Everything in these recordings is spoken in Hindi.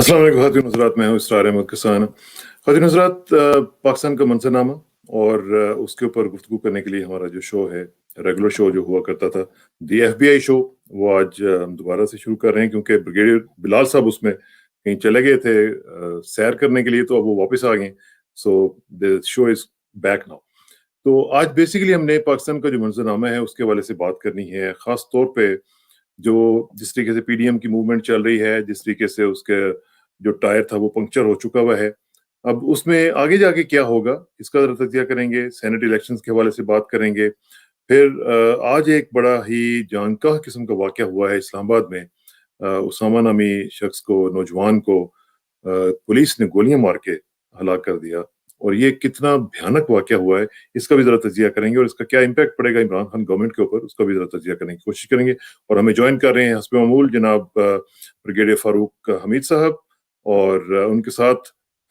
अस्सलाम वालेकुम ख़ातिन हज़रात, मैं हूँ इसरार अहमद किसान। ख़ातिन हज़रात, पाकिस्तान का मंज़रनामा और उसके ऊपर गुफ्तगू करने के लिए हमारा जो शो है, रेगुलर शो जो हुआ करता था, दी FBI शो, वो आज हम दोबारा से शुरू कर रहे हैं क्योंकि ब्रिगेडियर बिलाल साहब उसमें कहीं चले गए थे सैर करने के लिए, तो अब वो वापस आ गए। So the show is back now. तो आज बेसिकली हमने पाकिस्तान का जो मंज़रनामा है उसके हवाले से बात करनी है, ख़ास तौर पे जो जिस तरीके से पीडीएम की मूवमेंट चल रही है, जिस तरीके से उसके जो टायर था वो पंक्चर हो चुका हुआ है। अब उसमें आगे जाके क्या होगा, इसका ज़रा तज़किया करेंगे, सेनेट इलेक्शंस के हवाले से बात करेंगे। फिर आज एक बड़ा ही जानकाह किस्म का वाक़या हुआ है इस्लामाबाद में। उसामा नामी शख्स को, नौजवान को पुलिस ने गोलियाँ मार के हलाक कर दिया और ये कितना भयानक वाक़या हुआ है, इसका भी ज़रा तज़किया करेंगे और इसका क्या इम्पैक्ट पड़ेगा इमरान खान गवर्नमेंट के ऊपर, उसका भी ज़रा तज़किया करने की कोशिश करेंगे। और हमें जॉइन कर रहे हैं हस्ब मामूल जनाब ब्रिगेडियर फ़ारूक हमीद साहब और उनके साथ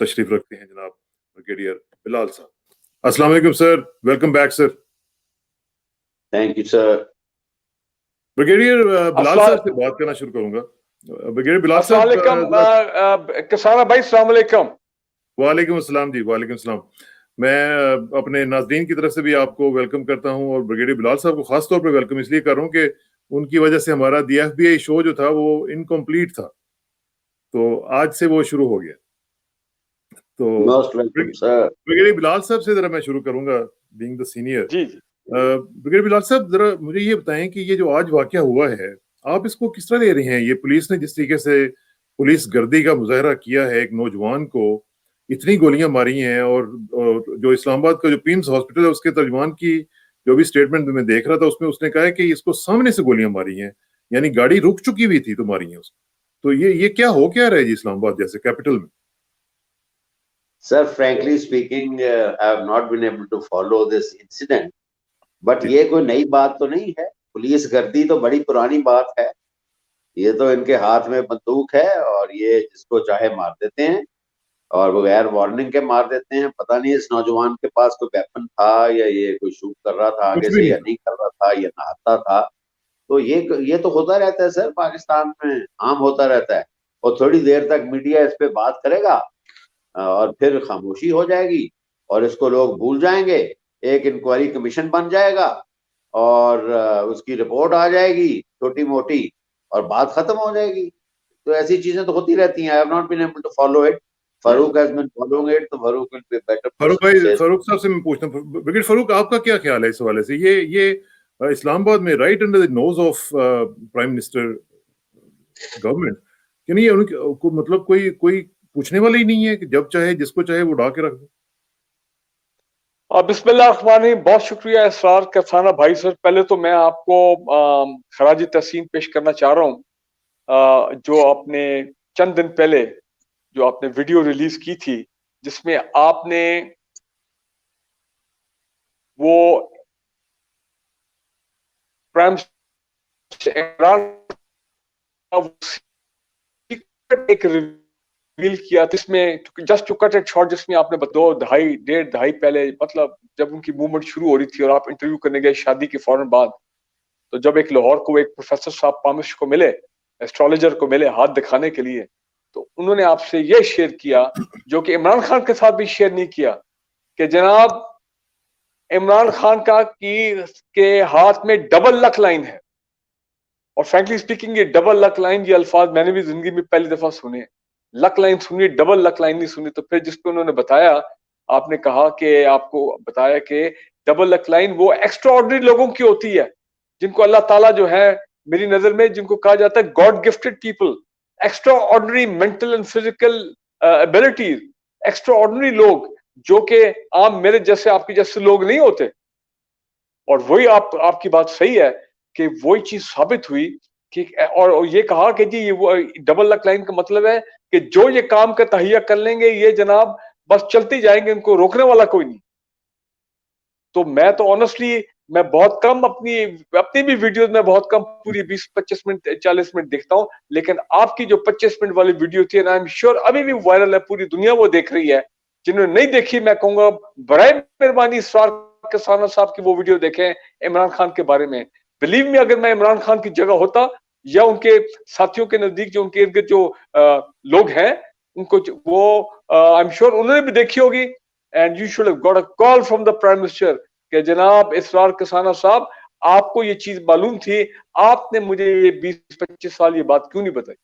तशरीफ़ रखते हैं जनाब ब्रिगेडियर बिलाल साहब। अस्सलाम वालेकुम sir, welcome back sir. Thank you sir. Brigadier Bilal साहब से बात करना शुरू करूंगा। ब्रिगेडियर बिलाल साहब, किसाना भाई, अस्सलाम वालेकुम। वालेकुम अस्सलाम जी, वालेकुम अस्सलाम। मैं अपने नाज़रीन की तरफ से भी आपको वेलकम करता हूं और ब्रिगेडियर बिलाल साहब को खास तौर पे वेलकम इसलिए कर रहा हूं कि उनकी वजह से हमारा दी FBI शो जो था वो इनकम्प्लीट था, तो आज से वो शुरू हो गया। तो ब्रिगेडियर बिलाल साहब से जरा मैं शुरू करूंगा, बीइंग द सीनियर। जी। ब्रिगेडियर बिलाल साहब, जरा मुझे ये बताएं कि ये जो आज वाकया हुआ है, आप इसको किस तरह ले रहे हैं? ये पुलिस ने जिस तरीके से पुलिस गर्दी का मुजाहरा किया है, एक नौजवान को इतनी गोलियां मारी हैं और जो इस्लामाबाद का जो पीम्स हॉस्पिटल है उसके तर्जुमान की जो भी स्टेटमेंट मैं देख रहा था उसमें उसने कहा है कि इसको सामने से गोलियां मारी हैं, यानी गाड़ी रुक चुकी हुई थी तो मारी हैं उसको। तो ये क्या हो क्या रहा है जी इस्लामाबाद जैसे कैपिटल में? Sir, frankly speaking, I have not been able to follow this incident, but ये कोई नई बात तो नहीं है। पुलिस गर्दी तो बड़ी पुरानी बात है। ये तो इनके हाथ में बंदूक है और ये जिसको चाहे मार देते हैं और बगैर वार्निंग के मार देते हैं। पता नहीं इस नौजवान के पास कोई वेपन था या ये कोई शूट कर रहा था आगे से या नहीं कर रहा था या नहाता था। तो ये तो होता रहता है सर, पाकिस्तान में आम होता रहता है। और थोड़ी देर तक मीडिया इस पे बात करेगा और फिर खामोशी हो जाएगी और इसको लोग भूल जाएंगे। एक इंक्वायरी कमीशन बन जाएगा और उसकी रिपोर्ट आ जाएगी छोटी मोटी और बात खत्म हो जाएगी। तो ऐसी चीजें तो होती रहती हैं। I have not been able to follow it. Farooq has been following it, तो Farooq will be better. Farooq भाई, फारूक साहब से मैं पूछता हूं, ब्रिगेडियर फारूक, आपका क्या ख्याल है इस हवाले से? ये इस्लामाबाद में right under the nose of prime minister government, कि नहीं उनको मतलब कोई पूछने वाला ही नहीं है कि जब चाहे जिसको चाहे वो उड़ा के रख दो? बिस्मिल्लाहिर्रहमानिर्रहीम। बहुत शुक्रिया इसरार किसाना भाई सर। पहले तो मैं आपको खराज तहसीन पेश करना चाह रहा हूँ। जो आपने चंद दिन पहले जो आपने वीडियो रिलीज की थी जिसमें आपने वो प्राइम एक रिवील किया, जिसमें just to cut it short, जिसमें आपने डेढ़ दहाई पहले, मतलब जब उनकी मूवमेंट शुरू हो रही थी और आप इंटरव्यू करने गए शादी के फौरन बाद, तो जब एक लाहौर को एक प्रोफेसर साहब पामिश को मिले, एस्ट्रोलॉजर को मिले हाथ दिखाने के लिए, तो उन्होंने आपसे ये शेयर किया जो कि इमरान खान के साथ भी शेयर नहीं किया कि जनाब इमरान खान के हाथ में डबल लक लाइन है। और फ्रैंकली स्पीकिंग ये डबल लक लाइन, ये अल्फाज मैंने भी जिंदगी में पहली दफा सुने। लक लाइन सुनी, डबल लक लाइन नहीं सुनी। तो फिर जिसको उन्होंने बताया, आपने कहा कि आपको बताया कि डबल लक लाइन वो एक्स्ट्रा ऑर्डिनरी लोगों की होती है, जिनको अल्लाह ताला जो है, मेरी नजर में जिनको कहा जाता है God gifted people, extra ordinary mental and physical abilities, extra ordinary लोग जो कि आम मेरे जैसे आपके जैसे लोग नहीं होते। और वही आपकी बात सही है कि वही चीज साबित हुई कि, और ये कहा कि जी ये वो डबल लक लाइन का मतलब है कि जो ये काम का तहिया कर लेंगे ये जनाब बस चलते जाएंगे, इनको रोकने वाला कोई नहीं। तो मैं तो ऑनेस्टली मैं बहुत कम अपनी भी वीडियोस में बहुत कम पूरी 20-25 मिनट 40 मिनट देखता हूं, लेकिन आपकी जो 25 मिनट वाली वीडियो थी ना, आई एम श्योर अभी भी वायरल है, पूरी दुनिया वो देख रही है। जिन्होंने नहीं देखी मैं कहूंगा बराए मेहरबानी इसरार किसाना साहब की वो वीडियो देखें इमरान खान के बारे में। बिलीव मी, अगर मैं इमरान खान की जगह होता या उनके साथियों के नजदीक जो उनके इर्द गिर्द जो लोग हैं, उनको वो आई एम श्योर उन्होंने भी देखी होगी, and you should have got a call from the prime minister कि जनाब इसरार कसाना साहब, आपको ये चीज मालूम थी, आपने मुझे ये 20-25 साल ये बात क्यों नहीं बताई?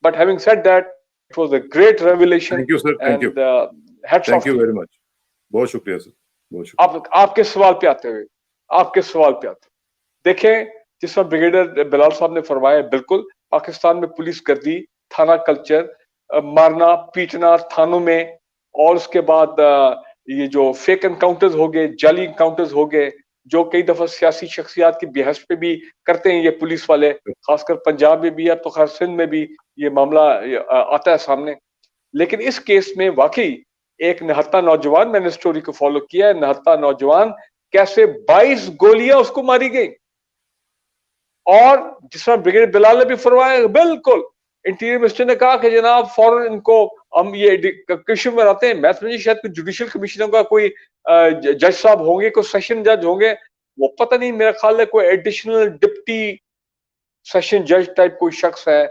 But having said that, it was a great revelation. Thank you sir, thank you, and heads of thank you very much, बहुत शुक्रिया सर, बहुत शुक्रिया। आपके सवाल पे आते हुए, देखें जिस वक्त ब्रिगेडियर बिलाल साहब ने फरमाया, बिल्कुल पाकिस्तान में पुलिस गर्दी, थाना कल्चर, मारना पीटना थानों में, और उसके बाद ये जो फेक एनकाउंटर्स हो गए, जाली एनकाउंटर्स हो गए, जो कई दफा सियासी शख्सियात की बेहस पे भी करते हैं ये पुलिस वाले, खासकर पंजाब में भी है तो खैर सिंध में भी ये मामला आता है सामने। लेकिन इस केस में वाकई एक निहत्था नौजवान, मैंने स्टोरी को फॉलो किया है, निहत्था नौजवान कैसे 22 गोलियां उसको मारी गई, और जिसमें ब्रिगेडियर बिलाल ने भी फरमाया, बिल्कुल इंटीरियर मिनिस्टर ने कहा कि जनाब फौरन इनको हम ये कमीशन बनाते हैं। मैं समझी शायद कोई जुडिशियल कमीशनर का कोई जज साहब होंगे, कोई सेशन जज होंगे, वो पता नहीं, मेरा ख्याल है कोई एडिशनल डिप्टी सेशन जज टाइप कोई शख्स है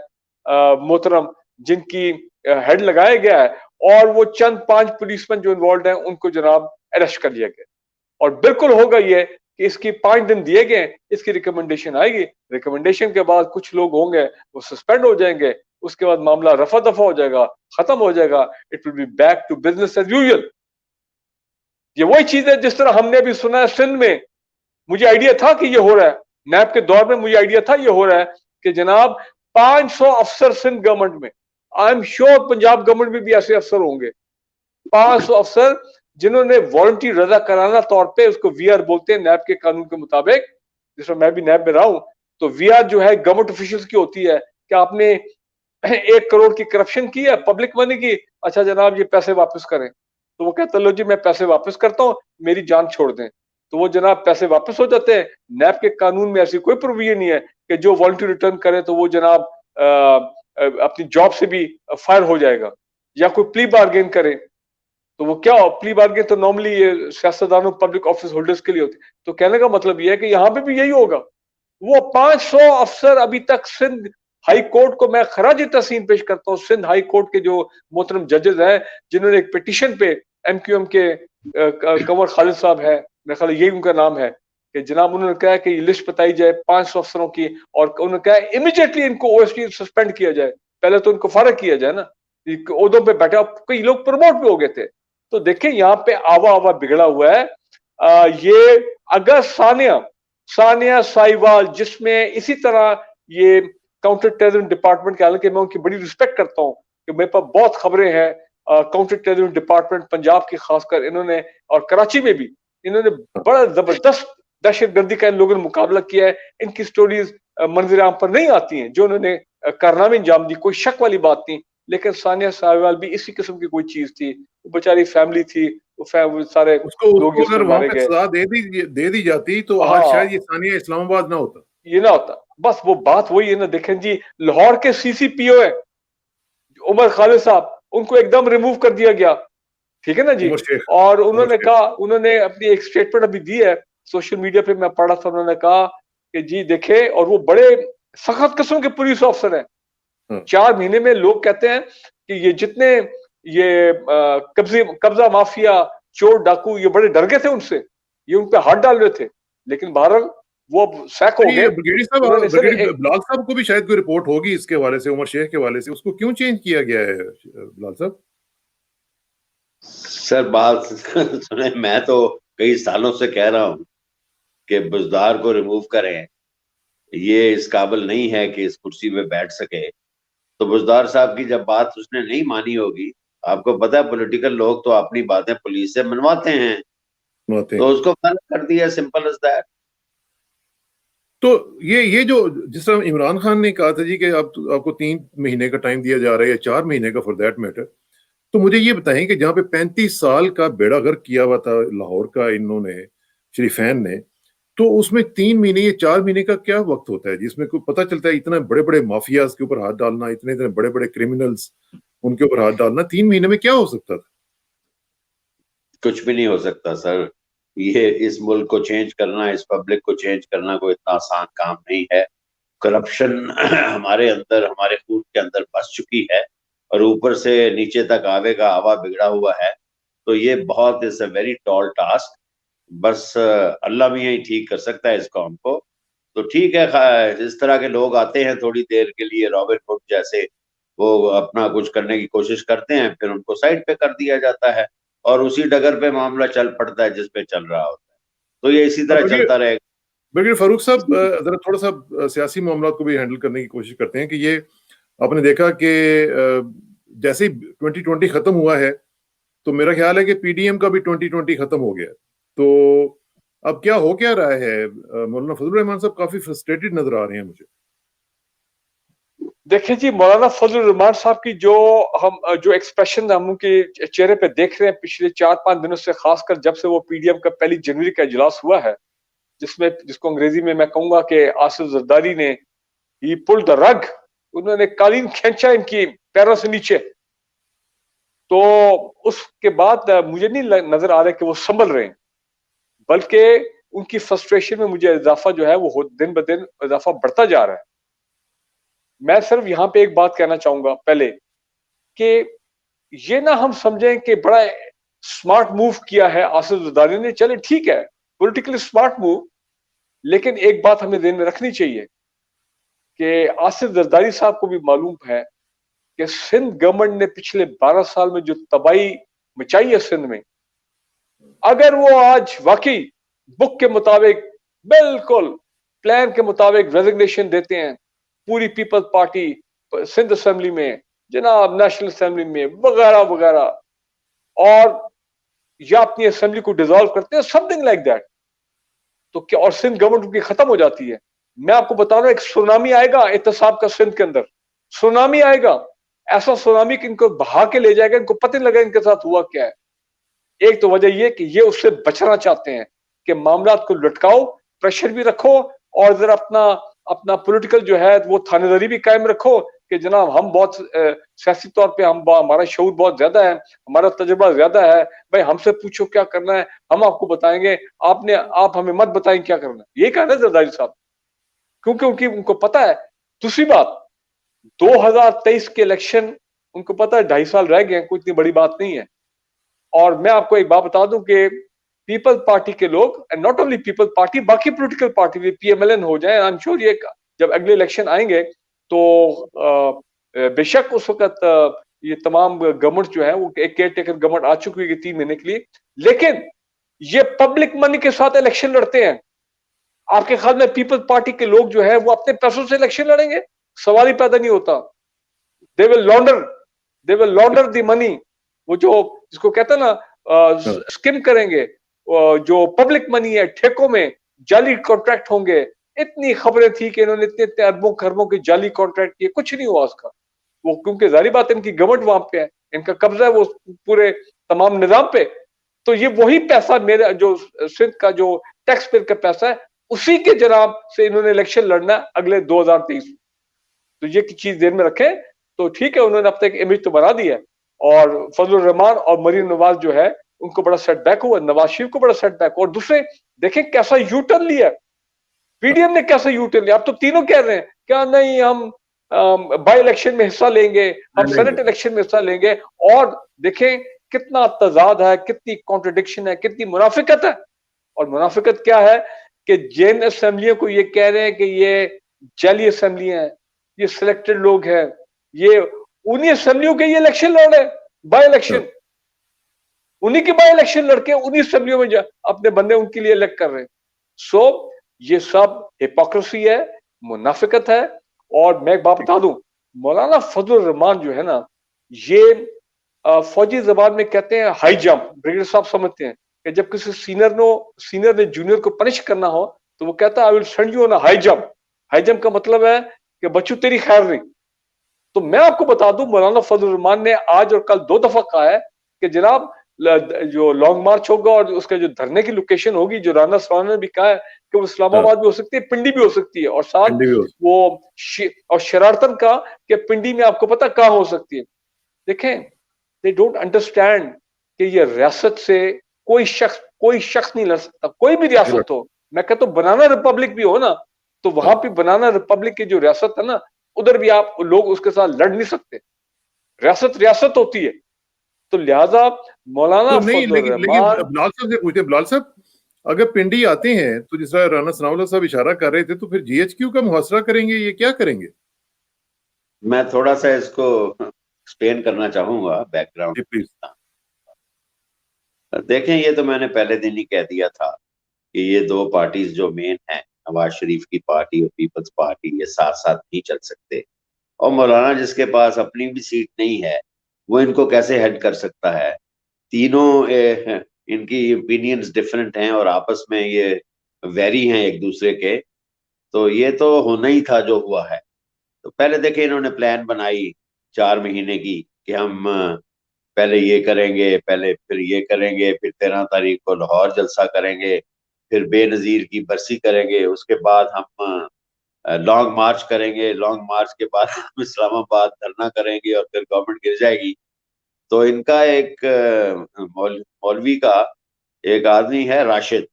मोहतरम, जिनकी हेड लगाया गया है, और वो चंद 5 पुलिसमैन जो इन्वॉल्व हैं उनको जनाब अरेस्ट कर लिया गया। और बिल्कुल होगा ये कि इसकी 5 दिन दिए गए, इसकी रिकमेंडेशन आएगी, रिकमेंडेशन के बाद कुछ लोग होंगे वो सस्पेंड हो जाएंगे, उसके बाद मामला रफा दफा हो जाएगा, खत्म हो जाएगा, it will be back to business as usual. ये वही चीज है जिस तरह हमने अभी सुना है सिंध में, मुझे आइडिया था कि ये हो रहा है, नैब के दौर में मुझे आइडिया था ये हो रहा है कि जनाब 500 अफसर सिंध गवर्नमेंट में, I am sure Punjab government में भी ऐसे अफसर होंगे, 500 अफसर जिन्होंने वॉलंटरी रजा कराना तौर पे, उसको वीआर बोलते हैं नैब के कानून के मुताबिक, जिसमें मैं भी नैब में रहा हूं, तो वीआर जो है गवर्नमेंट ऑफिशियल्स की होती है कि आपने 1 करोड़ की करप्शन की है, पब्लिक मनी की, अच्छा जनाब ये पैसे वापस करें, तो वो कहते लो जी मैं पैसे वापस करता हूं, मेरी जान छोड़ दें, तो वो जनाब पैसे वापस हो जाते हैं। नैब के कानून में ऐसी कोई प्रोविजन नहीं है कि जो वॉलंटरी रिटर्न करे तो वो जनाब अपनी जॉब से भी फायर हो जाएगा, या कोई प्ली बार्गेन करे, तो वो क्या प्ली बार्गेन तो नॉर्मली ये सियासतदानों पब्लिक ऑफिस होल्डर्स के लिए होती है। तो कहने का मतलब ये है कि यहाँ पे भी यही होगा। वो 500 अफसर अभी तक सिंध हाई कोर्ट को मैं खराज तहसीन पेश करता हूँ, सिंध हाई कोर्ट के जो मोहतरम जजेस हैं, जिन्होंने एक पिटीशन पे एमक्यूएम के कंवर खालिद साहब है, मेरे ख्याल यही उनका नाम है, कि जनाब उन्होंने कहा कि लिस्ट बताई जाए 500 अफसरों की, और उन्होंने कहा इमीडिएटली इनको ओएसडी सस्पेंड किया जाए, पहले तो इनको फारग किया जाए ना, ओहदों पे बैठा, कई लोग प्रमोट भी हो गए थे। तो देखिए यहाँ पे आवा आवा बिगड़ा हुआ है। ये अगर सानिया साहिवाल, जिसमें इसी तरह ये काउंटर टेररिज्म डिपार्टमेंट के, हालांकि मैं उनकी बड़ी रिस्पेक्ट करता हूँ कि मेरे पास बहुत खबरें हैं, काउंटर टेररिज्म डिपार्टमेंट पंजाब की खासकर इन्होंने, और कराची में भी इन्होंने बड़ा जबरदस्त दहशतगर्दी का इन लोगों ने मुकाबला किया है। इनकी स्टोरीज मंजर आम पर नहीं आती हैं, जो उन्होंने कारनामे अंजाम दी, कोई शक वाली बात नहीं। लेकिन सानिया साहिवाल भी इसी किस्म की कोई चीज थी, वो बेचारी फैमिली थी, वो सारे लोग उसको अगर जिसमें वहां मारे पे गए, सजा दे दी जाती तो आज हाँ शायद ये सानिया इस्लामाबाद ना होता। ये ना होता। बस वो बात वही है ना, देखें जी लाहौर के सीसीपीओ है उमर खालिद साहब, उनको एकदम रिमूव कर दिया गया, ठीक है ना जी। उमर शेख, और उमर उन्होंने शेख। कहा, उन्होंने अपनी एक स्टेटमेंट अभी दी है सोशल मीडिया पे, मैं पढ़ा था, उन्होंने कहा कि जी देखे, और वो बड़े सख्त किस्म के पुलिस ऑफिसर हैं, 4 महीने में लोग कहते हैं कि ये जितने ये कब्जा माफिया, चोर डाकू, ये बड़े डर गए थे उनसे, ये उन पे हाथ डाल रहे थे, लेकिन बहरहाल वो सैक हो गए। ब्रिगेडियर साहब, उन्होंने सर ब्रिगेडियर बिलाल साहब को भी शायद कोई रिपोर्ट होगी इसके हवाले से, उमर शेख के हवाले से, उसको क्यों चेंज किया गया है बिलाल साहब? सर बात सुने, मैं तो कई सालों से कह रहा हूं कि बुज़दार को रिमूव करें, ये इस काबिल नहीं है कि इस कुर्सी पे बैठ सके। तो बुज़दार साहब की जब बात उसने नहीं मानी होगी, आपको पता है पॉलिटिकल लोग तो अपनी बातें पुलिस से मनवाते हैं, तो उसको बंद कर दिया, सिंपल एज दैट। तो ये जो जिस तरह इमरान खान ने कहा था जी कि आपको 3 महीने का टाइम दिया जा रहा है, या 4 महीने का फॉर दैट मैटर, तो मुझे ये बताएं कि जहां पे 35 साल का बेड़ा गर्क किया हुआ था लाहौर का इन्होंने, शरीफैन ने, तो उसमें 3 महीने या 4 महीने का क्या वक्त होता है जिसमें को पता चलता है इतने बड़े बड़े माफियाज के ऊपर हाथ डालना, इतने इतने बड़े बड़े क्रिमिनल्स उनके ऊपर हाथ डालना, 3 महीने में क्या हो सकता था? कुछ भी नहीं हो सकता सर। ये इस मुल्क को चेंज करना, इस पब्लिक को चेंज करना कोई इतना आसान काम नहीं है। करप्शन हमारे अंदर, हमारे खून के अंदर बस चुकी है, और ऊपर से नीचे तक आवेगा हवा बिगड़ा हुआ है, तो ये बहुत is a very tall task. बस अल्लाह भी यही ठीक कर सकता है इस कौम को। तो ठीक है, इस तरह के लोग आते हैं थोड़ी देर के लिए, रॉबिन हुड जैसे, वो अपना कुछ करने की कोशिश करते हैं, फिर उनको साइड पे कर दिया जाता है और उसी डगर पे मामला चल पड़ता है जिस पे चल रहा होता है। तो ये इसी तरह चलता रहेगा। बल्कि फारूक साहब जरा थोड़ा सा सियासी मामला को भी हैंडल करने की कोशिश करते हैं कि ये आपने देखा कि जैसे ही 2020 खत्म हुआ है तो मेरा ख्याल है कि पीडीएम का भी 2020 खत्म हो गया। तो अब क्या हो क्या रहा है? मौलाना फजलुर रहमान साहब काफी फ्रस्ट्रेटेड नजर आ रहे हैं मुझे। देखिए जी, मौलाना फजलुर रहमान साहब की जो एक्सप्रेशन हम उनके चेहरे पे देख रहे हैं पिछले 4-5 दिनों से, खासकर जब से वो पीडीएम का 1 जनवरी का इजलास हुआ है, जिसको अंग्रेजी में मैं कहूंगा कि आसिफ जरदारी ने ही पुल्ड द रग, उन्होंने कालीन खींचा इनकी पैरों से नीचे। तो उसके बाद मुझे नहीं नजर आ रहा कि वो संभल रहे हैं, बल्कि उनकी फ्रस्ट्रेशन में मुझे इजाफा जो है वो दिन ब दिन इजाफा बढ़ता जा रहा है। मैं सिर्फ यहाँ पे एक बात कहना चाहूंगा पहले कि ये ना हम समझें कि बड़ा स्मार्ट मूव किया है आसिफ जरदारी ने, चले ठीक है, पॉलिटिकली स्मार्ट मूव, लेकिन एक बात हमें ध्यान में रखनी चाहिए कि आसिफ जरदारी साहब को भी मालूम है कि सिंध गवर्नमेंट ने पिछले 12 साल में जो तबाही मचाई है सिंध में, अगर वो आज वाकई बुक के मुताबिक बिल्कुल प्लान के मुताबिक रेजिग्नेशन देते हैं, पूरी पीपल्स पार्टी सिंध असेंबली में, जनाब नेशनल असेंबली में वगैरह वगैरह, और या अपनी असेंबली को डिसॉल्व करते हैं, समथिंग लाइक दैट, तो क्या और सिंध गवर्नमेंट उनकी खत्म हो जाती है। मैं आपको बता रहा हूं, एक सुनामी आएगा एहतसाब का सिंध के अंदर, सुनामी आएगा, ऐसा सुनामी कि इनको बहा के ले जाएगा, इनको पता नहीं लगा इनके साथ हुआ क्या है। एक तो वजह यह कि ये उससे बचना चाहते हैं कि मामला को लटकाओ, प्रेशर भी रखो, और जरा अपना अपना पॉलिटिकल जो है वो थानेदारी भी कायम रखो कि जनाब हम बहुत सियासी तौर पे हमारा शऊर बहुत ज्यादा है, हमारा तजुर्बा ज्यादा है, भाई हमसे पूछो क्या करना है, हम आपको बताएंगे, आप हमें मत बताएं क्या करना है। ये कहना है जरदारी साहब, क्योंकि उनको पता है। दूसरी बात, 2023 के इलेक्शन उनको पता है 2.5 साल रह गए हैं, कोई इतनी बड़ी बात नहीं है। और मैं आपको एक बात बता दूं कि पीपल पार्टी के लोग, and not only people party, बाकी पॉलिटिकल पार्टी भी पीएमएलएन हो जाए, आई एम श्योर ये जब अगले इलेक्शन आएंगे तो बेशक उस वक्त ये तमाम गवर्नमेंट जो है वो एक केयर टेकर गवर्नमेंट आ चुकी है 3 महीने के लिए, लेकिन ये पब्लिक मनी के साथ इलेक्शन लड़ते हैं। आपके ख्याल में पीपल पार्टी के लोग जो है वो अपने पैसों से इलेक्शन लड़ेंगे? सवाल ही पैदा नहीं होता। दे विल लॉन्डर द मनी, वो जो जिसको कहते हैं ना स्किम करेंगे, जो पब्लिक मनी है, ठेकों में जाली कॉन्ट्रैक्ट होंगे। इतनी खबरें थी कि इन्होंने इतने इतने अरबों खरबों के जाली कॉन्ट्रैक्ट किए, कुछ नहीं हुआ उसका। वो क्योंकि जारी बात है इनकी गवर्नमेंट वहां पे है, इनका कब्जा है वो पूरे तमाम निजाम पे। तो ये वही पैसा मेरा जो सिंध का जो टैक्स पेयर का पैसा है, उसी के जनाब से इन्होंने इलेक्शन लड़ना अगले 2023। तो ये चीज ध्यान में रखें। तो ठीक है, उन्होंने अब तक इमेज तो बना दी है, और फजलुर रहमान और मरीम नवाज जो है उनको बड़ा सेटबैक हुआ, नवाज शरीफ को बड़ा सेटबैक। और दूसरे देखें कैसा यू टर्न लिया पीडीएम ने, कैसा यू टर्न लिया। अब तो तीनों कह रहे हैं क्या नहीं हम बाई इलेक्शन में हिस्सा लेंगे, हम सेनेट इलेक्शन में हिस्सा लेंगे। और देखें कितना तजाद है, कितनी कॉन्ट्रडिक्शन है, कितनी मुनाफिकत है। और मुनाफिकत क्या है कि जिन असेंबलियों को ये कह रहे हैं कि ये जाली असेंबलियां हैं, ये सिलेक्टेड लोग हैं, ये उन्हीं असेंबलियों के ये इलेक्शन लड़ रहे हैं, बाई इलेक्शन, उन्हीं के बाई इलेक्शन लड़के उन्हीं असेंबलियों में अपने बंदे उनके लिए इलेक्ट कर रहे हैं। सो ये सब हिपोक्रेसी है, मुनाफिकत है। और मैं एक बात बता दूं, मौलाना फजलुर रहमान जो है ना, ये फौजी जबान में कहते हैं हाई जंप। ब्रिगेडियर साहब समझते हैं कि जब किसी सीनियर ने जूनियर को पनिश करना हो तो वो कहता है I will send you on a high jump. High jump का मतलब है कि बच्चू तेरी खैर नहीं। तो मैं आपको बता दूं, मौलाना फजलुर रहमान ने आज और कल 2 दफा कहा है कि जनाब जो लॉन्ग मार्च होगा और उसका जो धरने की लोकेशन होगी, जो राना सवाना ने भी कहा है कि वो इस्लामाबाद भी हो सकती है, पिंडी भी हो सकती है, और साथ वो और शरारतन का कि पिंडी में आपको पता कहां हो सकती है। देखें, दे डोंट अंडरस्टैंड कि ये रियासत से कोई शख्स नहीं लड़ सकता, कोई भी रियासत हो। मैं कहता हूं बनाना रिपब्लिक भी हो ना, तो वहां पे बनाना रिपब्लिक की जो रियासत है ना, उधर भी आप लोग उसके साथ लड़ नहीं सकते। रियासत रियासत होती है। तो लिहाजा मौलाना तो नहीं, फजल लेकिन रहमान, बिलाल साहब से पूछते हैं, बिलाल साहब अगर पिंडी आते हैं तो जिस तरह राना सनाउल्लाह साहब इशारा कर रहे थे, तो फिर जीएचक्यू का मुहासरा करेंगे, ये क्या करेंगे? मैं थोड़ा सा इसको एक्सप्लेन करना चाहूंगा बैकग्राउंड। Ji please. देखें, ये तो मैंने पहले दिन ही कह दिया था कि ये दो पार्टीज जो मेन है, नवाज शरीफ की पार्टी और पीपल्स पार्टी, ये साथ साथ नहीं चल सकते। और मौलाना जिसके पास अपनी भी सीट नहीं है, वो इनको कैसे हेड कर सकता है? तीनों इनकी ओपिनियंस डिफरेंट हैं और आपस में ये वेरी हैं एक दूसरे के। तो ये तो होना ही था जो हुआ है। तो पहले देखे इन्होंने प्लान बनाई 4 महीने की कि हम पहले ये करेंगे, पहले फिर ये करेंगे, फिर 13 तारीख को लाहौर जलसा करेंगे, फिर बेनजीर की बरसी करेंगे, उसके बाद हम लॉन्ग मार्च करेंगे, लॉन्ग मार्च के बाद हम इस्लामाबाद धरना करेंगे और फिर गवर्नमेंट गिर जाएगी। तो इनका एक मौलवी का एक आदमी है राशिद,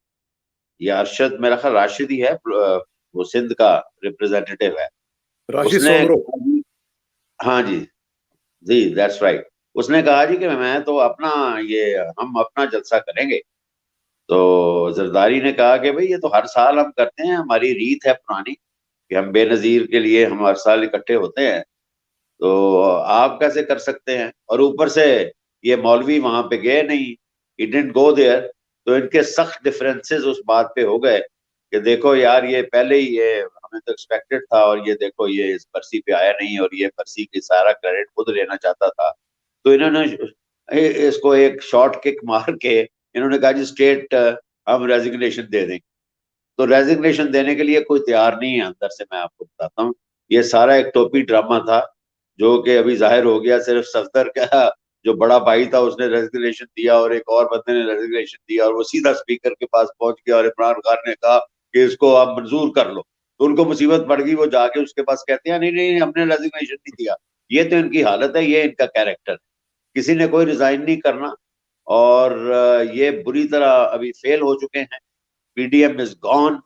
या अरशद, मेरा ख्याल राशिद ही है, वो सिंध का रिप्रेजेंटेटिव है। राशिद उसने, सोमरो। हाँ जी, जी दैट्स राइट, उसने कहा जी कि मैं तो अपना ये हम अपना जलसा करेंगे। तो जरदारी ने कहा कि भाई ये तो हर साल हम करते हैं, हमारी रीत है पुरानी कि हम बेनजीर के लिए हम हर साल इकट्ठे होते हैं, तो आप कैसे कर सकते हैं? और ऊपर से ये मौलवी वहां पे गए नहीं, ही डिडंट गो देयर। तो इनके सख्त डिफरेंसेस उस बात पे हो गए कि देखो यार, ये पहले ही ये हमें तो एक्सपेक्टेड था, और ये देखो ये इस बरसी पे आया नहीं, और ये बरसी की सारा क्रेडिट खुद लेना चाहता था। तो इन्होंने इसको एक शॉर्ट किक मार के इन्होंने कहा जी स्टेट हम रेजिग्नेशन दे देंगे। तो रेजिग्नेशन देने के लिए कोई तैयार नहीं है अंदर से, मैं आपको बताता हूँ। ये सारा एक टोपी ड्रामा था जो कि अभी जाहिर हो गया। सिर्फ सफदर का जो बड़ा भाई था उसने रेजिग्नेशन दिया और एक और बंदे ने रेजिग्नेशन दिया, और वो सीधा स्पीकर के पास पहुंच गया और इमरान खान ने कहा कि इसको आप मंजूर कर लो। तो उनको मुसीबत पड़ गई, वो जाके उसके पास कहते हैं नहीं नहीं हमने रेजिग्नेशन नहीं दिया। ये तो इनकी हालत है, ये इनका कैरेक्टर। किसी ने कोई रिजाइन नहीं करना, और ये बुरी तरह अभी फेल हो चुके हैं। पीडीएम इज गॉन,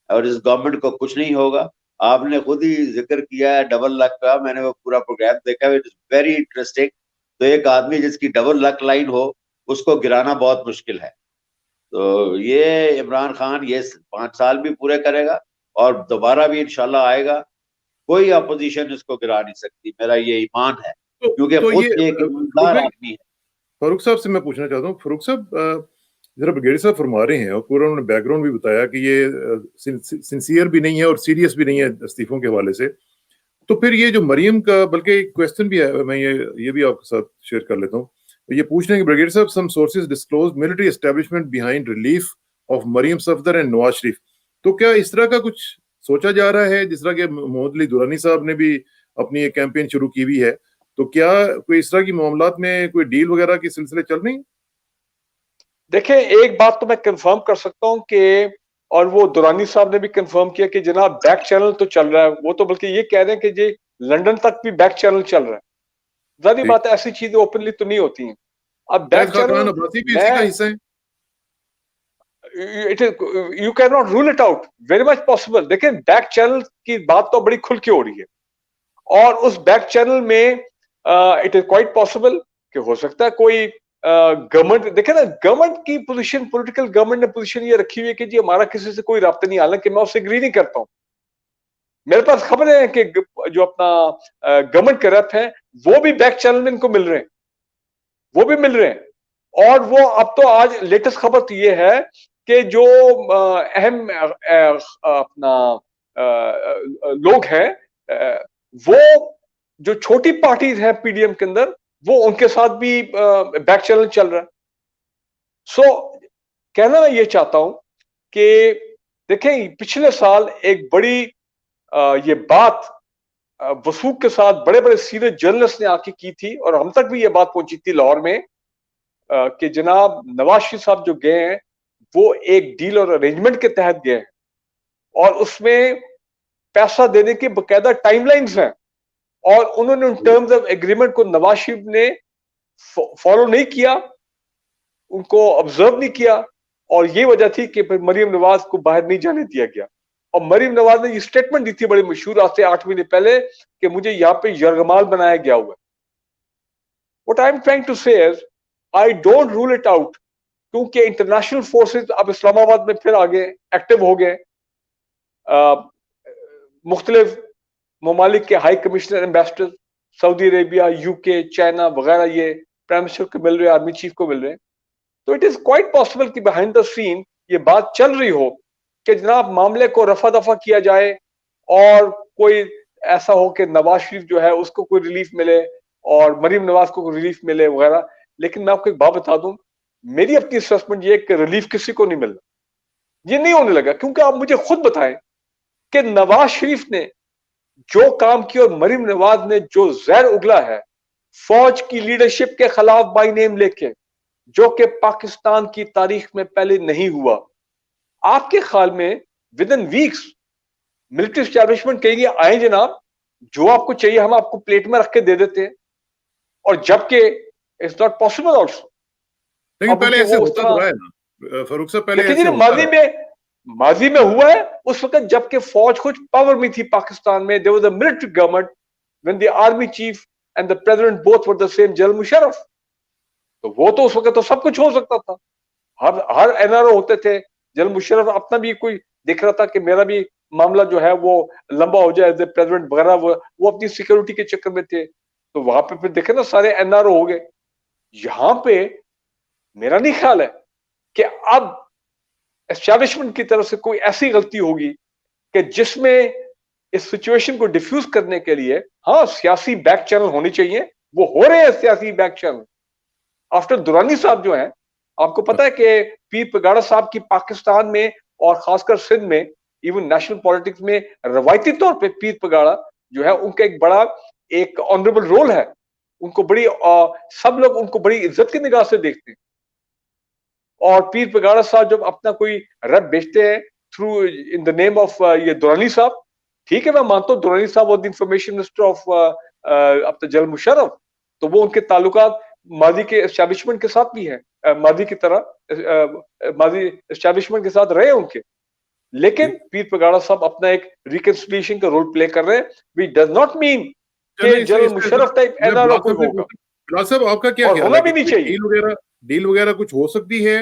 और इस गवर्नमेंट को कुछ नहीं होगा। आपने खुद ही जिक्र किया है डबल लक का, मैंने वो पूरा प्रोग्राम देखा, इट इज वेरी इंटरेस्टिंग। तो एक आदमी जिसकी डबल लक लाइन हो, उसको गिराना बहुत मुश्किल है। तो ये इमरान खान ये 5 साल भी पूरे करेगा और दोबारा भी इंशाल्लाह आएगा। कोई अपोजिशन इसको गिरा नहीं सकती, मेरा ये ईमान है, क्योंकि तो खुद ये एक ईमानदार आदमी है। फारूक साहब से मैं पूछना चाहता हूँ, फारूक साहब जरा ब्रिगेडियर साहब फरमा रहे हैं और पूरा उन्होंने बैकग्राउंड भी बताया कि ये सिंसियर भी नहीं है और सीरियस भी नहीं है इस्तीफों के हवाले से। तो फिर ये जो मरियम का, बल्कि एक क्वेश्चन भी है, मैं ये भी आपके साथ शेयर कर लेता हूँ। ये पूछ रहे हैं कि ब्रिगेडियर साहब, some sources disclose military establishment behind relief of Maryam Safdar and Nawaz Sharif. तो क्या इस तरह का कुछ सोचा जा रहा है, जिस तरह के मोहम्मद अली दुरानी साहब ने भी अपनी एक कैंपेन शुरू की हुई है? तो क्या कोई इस तरह की मामलात में कोई डील वगैरह के सिलसिले चल रही हैं? देखें, एक बात तो मैं कंफर्म कर सकता हूं कि, और वो दुरानी साहब ने भी कंफर्म किया कि जनाब बैक चैनल तो चल रहा है। वो तो बल्कि ये कह रहे हैं कि जी लंदन तक भी बैक चैनल चल रहा है। जाहिर बात है ऐसी चीजें ओपनली तो नहीं होती हैं। अब बैक शाहिद खान चैनल, अब्बासी भी इसी का हिस्सा है। It is, you can not rule it out, very much possible. देखिए बैक चैनल की बात तो बड़ी खुल के हो रही है, और उस बैक चैनल में इट इज क्वाइट पॉसिबल कि हो सकता है कोई गवर्नमेंट, देखे ना, गवर्नमेंट की पोजीशन, पॉलिटिकल गवर्नमेंट ने पोजीशन ये रखी हुई है कि जी हमारा किसी से कोई राब्ता नहीं, हालांकि मैं उससे एग्री नहीं करता हूं। मेरे पास खबर है कि जो अपना गवर्नमेंट के रेप है वो भी बैक चैनल में इनको मिल रहे हैं, वो भी मिल रहे हैं। और वो अब तो आज लेटेस्ट खबर तो ये है कि जो अहम अपना लोग हैं, वो जो छोटी पार्टीज हैं पीडीएम के अंदर, वो उनके साथ भी बैक चैनल चल रहा है। सो कहना मैं ये चाहता हूं कि देखें, पिछले साल एक बड़ी ये बात वसूख के साथ बड़े बड़े सीनियर जर्नलिस्ट ने आके की थी, और हम तक भी ये बात पहुंची थी लाहौर में कि जनाब नवाज शरीफ साहब जो गए हैं वो एक डील और अरेंजमेंट के तहत गए हैं, और उसमें पैसा देने की बकायदा टाइमलाइंस हैं, और उन्होंने उन टर्म्स ऑफ एग्रीमेंट को नवाज शरीफ ने फॉलो नहीं किया, उनको ऑब्जर्व नहीं किया, और ये वजह थी कि मरियम नवाज को बाहर नहीं जाने दिया गया। और मरियम नवाज ने ये स्टेटमेंट दी थी बड़ी मशहूर आज से 8 महीने पहले कि मुझे यहाँ पे यरगमाल बनाया गया हुआ है। What I am trying to say is I don't rule it out, क्योंकि इंटरनेशनल फोर्सेस अब इस्लामाबाद में फिर आगे एक्टिव हो गए। मुख्तलिफ ममालिक के high commissioner ambassador, Saudi Arabia, UK, China वगैरह, ये प्राइम मिनिस्टर को मिल रहे हैं, आर्मी चीफ को मिल रहे हैं। तो इट इज क्वाइट पॉसिबल कि बिहाइंड द सीन ये बात चल रही हो कि जनाब मामले को रफा दफा किया जाए और कोई ऐसा हो कि नवाज शरीफ जो है उसको कोई रिलीफ मिले और मरीम नवाज को कोई रिलीफ मिले वगैरह। लेकिन मैं आपको एक बात बता दूं, मेरी अपनी असेसमेंट ये कि रिलीफ किसी को नहीं मिल रहा, ये नहीं होने लगा। क्योंकि आप मुझे खुद बताएं कि नवाज शरीफ ने जो काम किया और मरीम नवाज ने जो जहर उगला है फौज की लीडरशिप के खिलाफ बाई नेम लेके, जो कि पाकिस्तान की तारीख में पहले नहीं हुआ, आपके ख्याल में with in weeks military establishment कहेगी आए जनाब, जो आपको चाहिए हम आपको प्लेट में रख के दे देते हैं, और जबकि इट्स नॉट पॉसिबल ऑल्सो। लेकिन पहले ऐसे होता तो रहा है ना फारूक साहब, पहले लेकिन ऐसे माजी में हुआ है उस वक्त जबकि फौज कुछ पावर में थी पाकिस्तान में। There was a military government when the army chief and the president both were the same, general Musharraf. तो वो तो उस वक्त तो सब कुछ हो सकता था, हर एनआरओ होते थे। जनरल मुशर्रफ अपना भी कोई देख रहा था कि मेरा भी मामला जो है वो लंबा हो जाए, प्रेसिडेंट वगैरह, वो अपनी सिक्योरिटी के चक्कर में थे। तो वहां पे फिर देखे ना सारे एनआरओ हो गए। यहां पे मेरा नहीं ख्याल है कि अब एस्टैब्लिशमेंट की तरफ से कोई ऐसी गलती होगी कि जिसमें इस सिचुएशन को डिफ्यूज करने के लिए, हाँ सियासी बैक चैनल होने चाहिए, वो हो रहे हैं सियासी बैक चैनल। आफ्टर दुरानी साहब जो हैं, आपको पता है कि पीर पगाड़ा साहब की पाकिस्तान में और खासकर सिंध में, इवन नेशनल पॉलिटिक्स में रवायती तौर पे पीर पगाड़ा जो है उनका एक बड़ा एक ऑनरेबल रोल है। उनको बड़ी सब लोग उनको बड़ी इज्जत की निगाह से देखते हैं। और पीर पगाड़ा साहब जब अपना कोई रब बेचते हैं through in the name of ये दुरानी साहब, ठीक है मैं मानता हूँ दुरानी साहब और द इंफॉर्मेशन मिनिस्टर ऑफ अब जनरल मुशर्रफ, तो वो उनके ताल्लुकात माजी के एस्टैब्लिशमेंट के साथ भी है, माजी की तरह माजी एस्टैब्लिशमेंट के साथ रहे उनके। लेकिन पीर पगाड़ा साहब अपना एक रिकंसिलिएशन का रोल प्ले कर रहे हैं, व्हिच डज नॉट मीन कि जनरल मुशर्रफ टाइप एनआरओ कोई होगा। बिलाल साहब आपका क्या ख्याल होना है भी नहीं चाहिए। डील वगैरह कुछ हो सकती है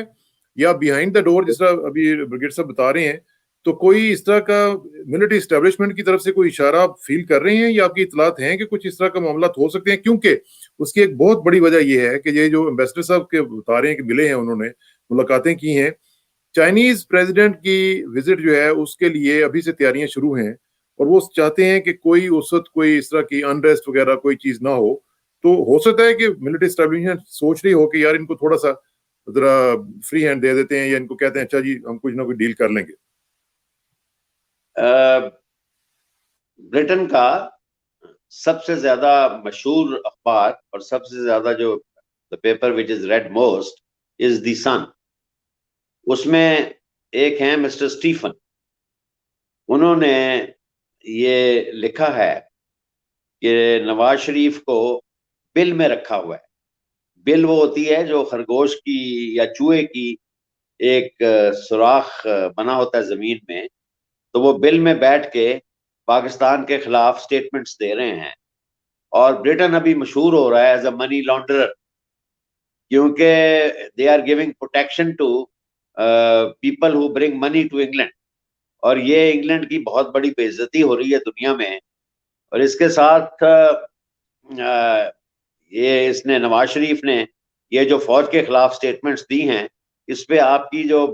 या बिहाइंड द डोर, जिस तरह अभी ब्रिगेड साहब बता रहे हैं, तो कोई इस तरह का मिलिट्री एस्टैब्लिशमेंट की तरफ से कोई इशारा फील कर रहे हैं या आपकी इतलात हैं कि कुछ इस तरह का मामला हो सकते हैं? क्योंकि उसकी एक बहुत बड़ी वजह यह है कि ये जो एम्बेसडर साहब के बता रहे हैं कि मिले हैं, उन्होंने मुलाकातें की हैं, चाइनीज प्रेसिडेंट की विजिट जो है उसके लिए अभी से तैयारियां शुरू हैं और वो चाहते हैं कि कोई उस वक्त कोई इस तरह की अनरेस्ट वगैरह कोई चीज ना हो। तो हो सकता है कि मिलिट्री एस्टैब्लिशमेंट सोच रही हो कि यार इनको थोड़ा सा जरा फ्री हैंड दे देते हैं या इनको कहते हैं अच्छा जी हम कुछ ना कुछ डील कर लेंगे। ब्रिटेन का सबसे ज्यादा मशहूर अखबार और सबसे ज्यादा जो the paper which is read most is the sun. उसमें एक है मिस्टर स्टीफन, उन्होंने ये लिखा है कि नवाज शरीफ को बिल में रखा हुआ है। बिल वो होती है जो खरगोश की या चूहे की एक सुराख बना होता है जमीन में, तो वो बिल में बैठ के पाकिस्तान के खिलाफ स्टेटमेंट्स दे रहे हैं। और ब्रिटेन अभी मशहूर हो रहा है एज अ मनी लॉन्ड्रर, क्योंकि they are giving protection to people who bring money to England. और ये इंग्लैंड की बहुत बड़ी बेइज्जती हो रही है दुनिया में। और इसके साथ ये इसने नवाज शरीफ ने ये जो फौज के खिलाफ स्टेटमेंट्स दी हैं, इस पे आपकी जो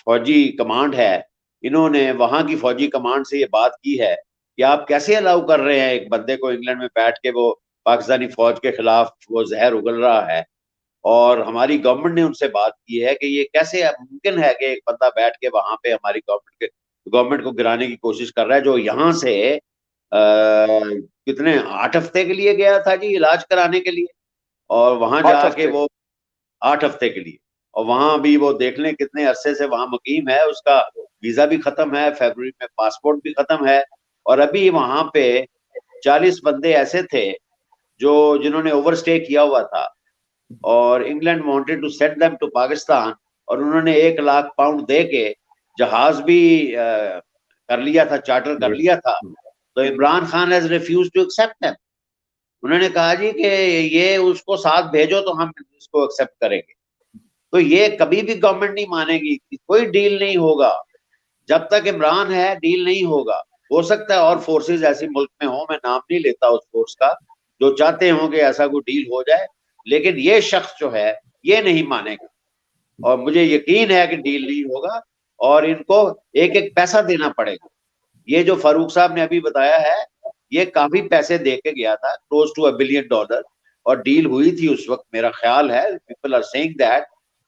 फौजी कमांड है, इन्होंने वहां की फौजी कमांड से ये बात की है कि आप कैसे अलाउ कर रहे हैं एक बंदे को इंग्लैंड में बैठ के वो पाकिस्तानी फौज के खिलाफ वो जहर उगल रहा है। और हमारी गवर्नमेंट ने उनसे बात की है कि ये कैसे मुमकिन है कि एक बंदा बैठ के वहां पे हमारी गवर्नमेंट को गिराने की कोशिश कर रहा है, जो यहाँ से कितने 8 हफ्ते के लिए गया था जी इलाज कराने के लिए, और वहां जाके वो 8 हफ्ते के लिए, और वहां भी वो देख लें कितने अरसे से वहां मुकीम है, उसका वीजा भी खत्म है, फरवरी में पासपोर्ट भी खत्म है। और अभी वहां पे 40 बंदे ऐसे थे जो जिन्होंने ओवरस्टे किया हुआ था और England wanted to set them to Pakistan, और उन्होंने 1 लाख पाउंड दे के जहाज भी कर लिया था, चार्टर कर लिया था। तो Imran Khan has refused to accept them. उन्होंने कहा जी कि ये उसको साथ भेजो तो हम इसको एक्सेप्ट करेंगे। तो ये कभी भी गवर्नमेंट नहीं मानेगी, कोई डील नहीं होगा जब तक इमरान है, डील नहीं होगा। हो सकता है और फोर्सेस ऐसी मुल्क में हो, मैं नाम नहीं लेता उस फोर्स का, जो चाहते हो कि ऐसा कोई डील हो जाए, लेकिन ये शख्स जो है ये नहीं मानेगा और मुझे यकीन है कि डील नहीं होगा और इनको एक एक पैसा देना पड़ेगा। ये जो फारूक साहब ने अभी बताया है, ये काफी पैसे दे के गया था, क्लोज टू $1 बिलियन, और डील हुई थी उस वक्त, मेरा ख्याल है, पीपल आर सेइंग दैट।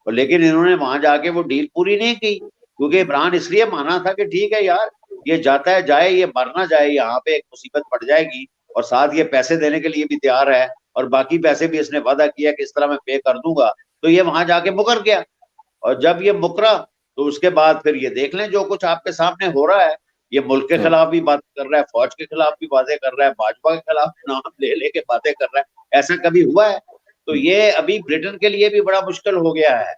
और लेकिन इन्होंने वहां जाके वो डील पूरी नहीं की, क्योंकि इमरान इसलिए माना था कि ठीक है यार, ये जाता है जाए, ये मर ना जाए, यहाँ पे एक मुसीबत पड़ जाएगी, और साथ ये पैसे देने के लिए भी तैयार है, और बाकी पैसे भी इसने वादा किया कि इस तरह मैं पे कर दूंगा। तो ये वहां जाके मुकर गया, और जब ये मुकरा तो उसके बाद फिर ये देख लें जो कुछ आपके सामने हो रहा है। ये मुल्क के खिलाफ भी बात कर रहा है, फौज के खिलाफ भी बातें कर रहा है, भाजपा के खिलाफ नाम ले लेके बातें कर रहा है। ऐसा कभी हुआ है? तो ये अभी ब्रिटेन के लिए भी बड़ा मुश्किल हो गया है,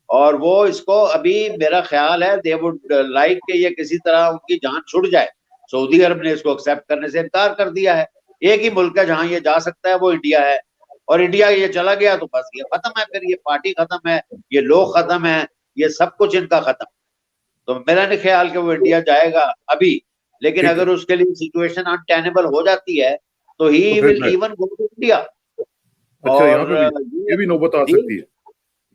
और वो इसको अभी मेरा ख्याल है दे वुड लाइक कि ये किसी तरह उनकी जान छुट जाए। सऊदी अरब ने इसको एक्सेप्ट करने से इनकार कर दिया है। एक ही मुल्क है जहां ये जा सकता है, वो इंडिया है, और इंडिया ये चला गया तो बस ये खत्म है, फिर ये पार्टी खत्म है, ये लोग खत्म है, ये सब कुछ इनका खत्म। तो मेरा नहीं ख्याल कि वो इंडिया जाएगा अभी, लेकिन अगर उसके लिए सिचुएशन अनटेनेबल हो जाती है तो he will even go to India. अच्छा, यहाँ पे ये भी नौबत आ सकती है,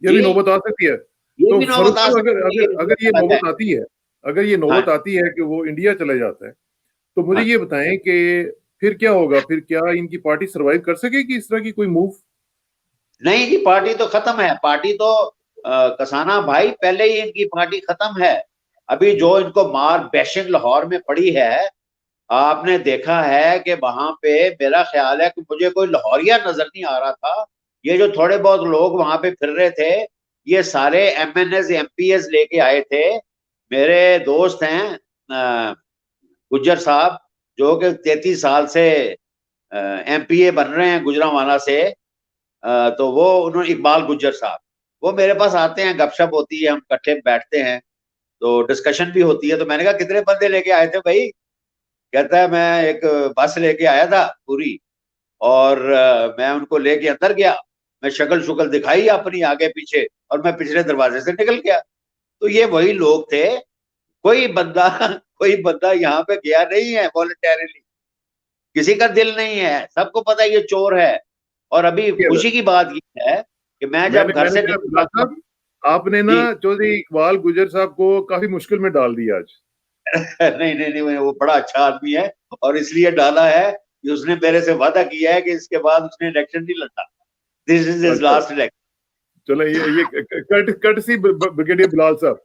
ये भी नौबत आ सकती है। तो फारूक साहब, अगर ये नौबत आती है, अगर ये नौबत आती है कि वो इंडिया चला जाता है, तो मुझे ये बताएं कि फिर क्या होगा? फिर क्या इनकी पार्टी सरवाइव कर सकेगी इस तरह की कोई मूव? नहीं जी, पार्टी तो खत्म है, पार्टी तो कसाना भाई पहले ही इनकी पार्टी खत्म है। अभी जो इनको मार बैशिंग लाहौर में पड़ी है, आपने देखा है कि वहां पे मेरा ख्याल है कि मुझे कोई लाहौरिया नजर नहीं आ रहा था। ये जो थोड़े बहुत लोग वहां पे फिर रहे थे, ये सारे MNS MPs लेके आए थे। मेरे दोस्त हैं गुज्जर साहब, जो कि 33 साल से MPA बन रहे हैं गुजरांवाला से। तो वो उन्होंने, इकबाल गुज्जर साहब, वो मेरे पास आते हैं, गपशप होती है, हम इकट्ठे बैठते हैं, तो डिस्कशन भी होती है। तो मैंने कहा कितने बंदे लेके आए थे भाई? कहता है मैं एक बस लेके आया था पूरी, और मैं उनको लेके अंदर गया, मैं शक्ल शुक्ल दिखाई अपनी आगे पीछे, और मैं पिछले दरवाजे से निकल गया। तो ये वही लोग थे। कोई बंदा यहाँ पे गया नहीं है वॉलंटरली, किसी का दिल नहीं है, सबको पता है ये चोर है। और अभी खुशी की बात ये है कि मैं जब घर से आपने ना चौधरी इकबाल गुज्जर साहब को काफी मुश्किल में डाल दिया आज। नहीं, वो बड़ा अच्छा आदमी है, और इसलिए डाला है कि उसने मेरे से वादा किया है कि इसके बाद उसने इलेक्शन नहीं लड़ना। This is his last election. चलो, ये कट सी ब्रिगेडियर बिलाल साहब।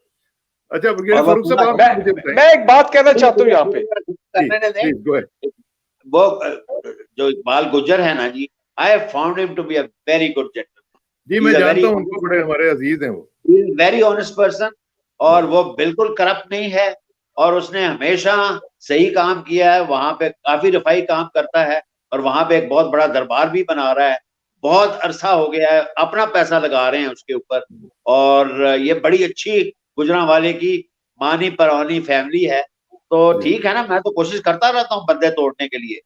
अच्छा, ब्रिगेडियर फारूक साहब, मैं एक बात कहना चाहता हूँ यहाँ पे। वो जो इकबाल गुज्जर है ना जी, I have found him to be a very good gentleman. जी, मैं जानता हूँ उनको, बड़े हमारे अजीज हैं वो। वेरी ऑनेस्ट पर्सन, और वो बिल्कुल करप्ट नहीं है, और उसने हमेशा सही काम किया है। वहां पे काफी रफाई काम करता है, और वहां पे एक बहुत बड़ा दरबार भी बना रहा है। बहुत अरसा हो गया है, अपना पैसा लगा रहे हैं उसके ऊपर। और ये बड़ी अच्छी गुजरांवाले की मानी परवानी फैमिली है। तो ठीक है ना, मैं तो कोशिश करता रहता हूँ बंदे तोड़ने के लिए,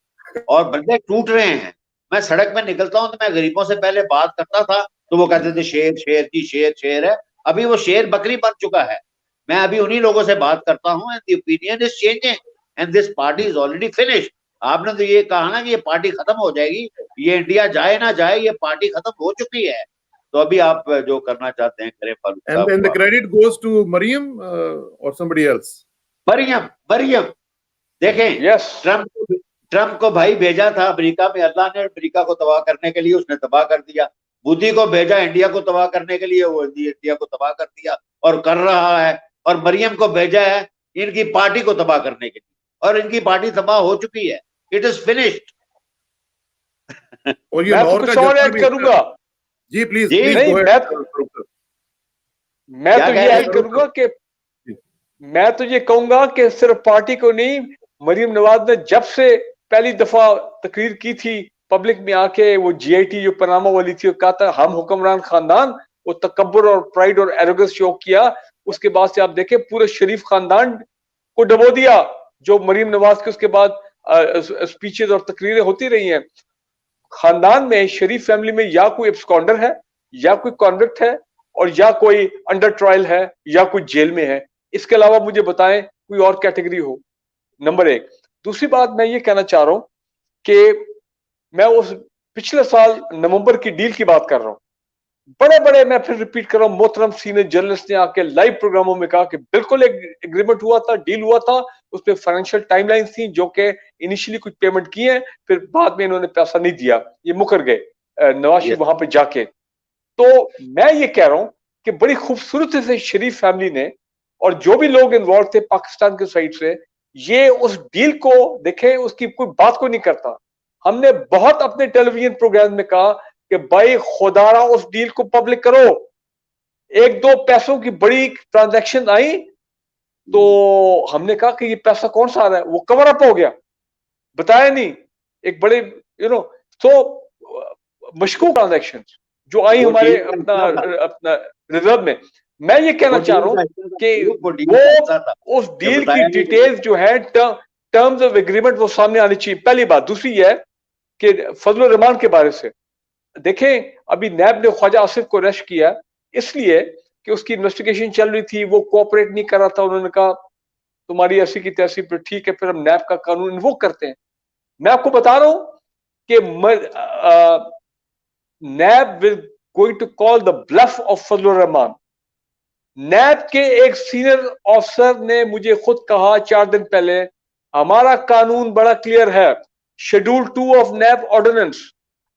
और बंदे टूट रहे हैं। मैं सड़क में निकलता हूँ तो मैं गरीबों से पहले बात करता था, तो वो कहते थे शेर शेर जी, शेर शेर है। अभी वो शेर बकरी बन चुका है। मैं अभी उन्हीं लोगों से बात करता हूँ, and the opinion is changing, and this party is already finished. आपने तो ये कहा ना कि ये पार्टी खत्म हो जाएगी, ये इंडिया जाए ना जाए, ये पार्टी खत्म हो चुकी है। तो अभी आप जो करना चाहते हैं करें फारूक साहब। And the credit goes to Mariam or somebody else? Maryam देखें, yes. ट्रम्प को भाई भेजा था अमेरिका में, अल्लाह ने अमेरिका को तबाह करने के लिए, उसने तबाह कर दिया। मोदी को भेजा इंडिया को तबाह करने के लिए, वो इंडिया को तबाह कर दिया और कर रहा है। और मरियम को भेजा है इनकी पार्टी को तबाह करने के लिए, और इनकी पार्टी तबाह हो चुकी है। It is finished. और ये मैं तो कुछ और ऐड करूंगा जी, प्लीज। मैं तो ये ऐड करूंगा कि मैं तो ये कहूंगा कि सिर्फ पार्टी को नहीं, मरियम नवाज ने जब से पहली दफा तकरीर की थी पब्लिक में आके, वो GIT जो पनामा वाली थी, कहा था हम हुक्मरान खानदान, वो तकब्बुर और प्राइड और एरोगेंस शो किया। उसके बाद से आप देखें पूरे शरीफ खानदान को डबो दिया, जो मरियम नवाज के उसके बाद स्पीचेस और तकरीरें होती रही हैं। खानदान में, शरीफ फैमिली में या कोई एब्सकॉन्डर है, या कोई कॉन्विक्ट है, और या कोई अंडर ट्रायल है, या कोई जेल में है। इसके अलावा मुझे बताएं कोई और कैटेगरी हो, नंबर एक। दूसरी बात मैं ये कहना चाह रहा हूं कि मैं उस पिछले साल नवंबर की डील की बात कर रहा हूं। बड़े बड़े, मैं फिर रिपीट कर रहा हूं, मोहतरम सीनियर जर्नलिस्ट ने आके लाइव प्रोग्रामों में कहा कि बिल्कुल एक एग्रीमेंट हुआ था, डील हुआ था, उसमें फाइनेंशियल टाइमलाइंस थी जो कि इनिशियली कुछ पेमेंट की है, फिर बाद में इन्होंने पैसा नहीं दिया, ये मुकर गए नवाज शरीफ वहां पे जाके। तो मैं ये कह रहा हूं कि बड़ी खूबसूरती से शरीफ फैमिली ने और जो भी लोग इन्वॉल्व थे पाकिस्तान के साइड से, ये उस डील को देखे, उसकी कोई बात को नहीं करता। हमने बहुत अपने टेलीविजन प्रोग्राम में कहा कि भाई खुदारा उस डील को पब्लिक करो। एक दो पैसों की बड़ी ट्रांजैक्शन आई तो हमने कहा कि ये पैसा कौन सा आ रहा है, वो कवर अप हो गया, बताया नहीं। एक बड़े तो मशकूक ट्रांजैक्शन जो आई हमारे अपना रिजर्व में। मैं ये कहना चाह रहा हूं कि वो उस डील की डिटेल्स जो है, टर्म्स ऑफ एग्रीमेंट, वो सामने आनी चाहिए, पहली बात। दूसरी है कि फजलुर रहमान के बारे से देखें, अभी नैब ने ख्वाजा आसिफ को अरेस्ट किया इसलिए कि उसकी इन्वेस्टिगेशन चल रही थी, वो कोऑपरेट नहीं कर रहा था। उन्होंने कहा तुम्हारी ऐसी की तैसी, पर ठीक है, फिर हम नैब का कानून इन्वोक करते हैं। मैं आपको बता रहा हूं कि NAB will going to call the bluff of Fazlur Rehman. NAB के एक सीनियर ऑफिसर ने मुझे खुद कहा 4 दिन पहले, हमारा कानून बड़ा क्लियर है, शेड्यूल 2 ऑफ नैब ऑर्डिनेंस,